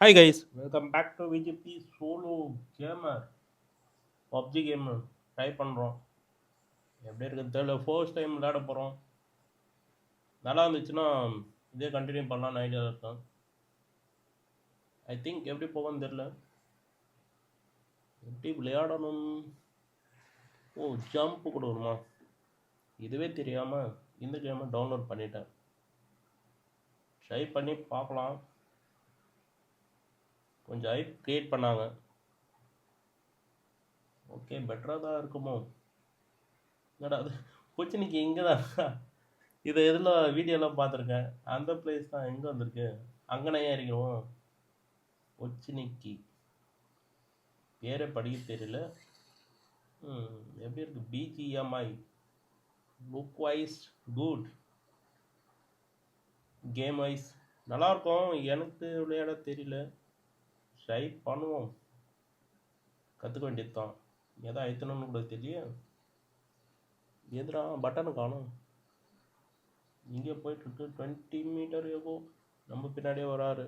Hi guys, welcome back to VGP Solo Gamer. PUBG game try பண்ணுறோம். எப்படி இருக்குன்னு தெரியல. ஃபர்ஸ்ட் டைம் விளையாட போகிறோம். நல்லா இருந்துச்சுன்னா இதே கண்டினியூ பண்ணலாம்னு ஐடியா இருக்கேன். ஐ திங்க் எப்படி போகும்னு தெரியல. எப்படி விளையாடணும்? ஓ, ஜம்ப் கொடுக்கணுமா? இதுவே தெரியாமல் இந்த கேமை டவுன்லோட் பண்ணிட்டேன். ட்ரை பண்ணி பார்க்கலாம். கொஞ்சம் ஐப் க்ரியேட் பண்ணாங்க. ஓகே, பெட்டராக தான் இருக்குமோ? என்னடா அது கொச்சினிக்கு இங்கே தான். இதை எதில் வீடியோலாம் பார்த்துருக்கேன். அந்த பிளேஸ் தான் எங்கே வந்திருக்கு? அங்கனே இருக்கணும். கொச்சினிக்கு பேரை படிக்க தெரியல. எப்படி இருக்கு? BGMI look wise good, game wise நல்லாயிருக்கும். எனக்கு விளையாட தெரியல. ட்ரை பண்ணுவோம். கற்றுக்க வேண்டியது தான். எதை அழுத்தணும்னு கூட தெரியல. எதுடா பட்டனு காணும். இங்கே போயிட்டுருக்கு. 20 மீட்டர் ஏகோ நம்ம பின்னாடியே வராரு.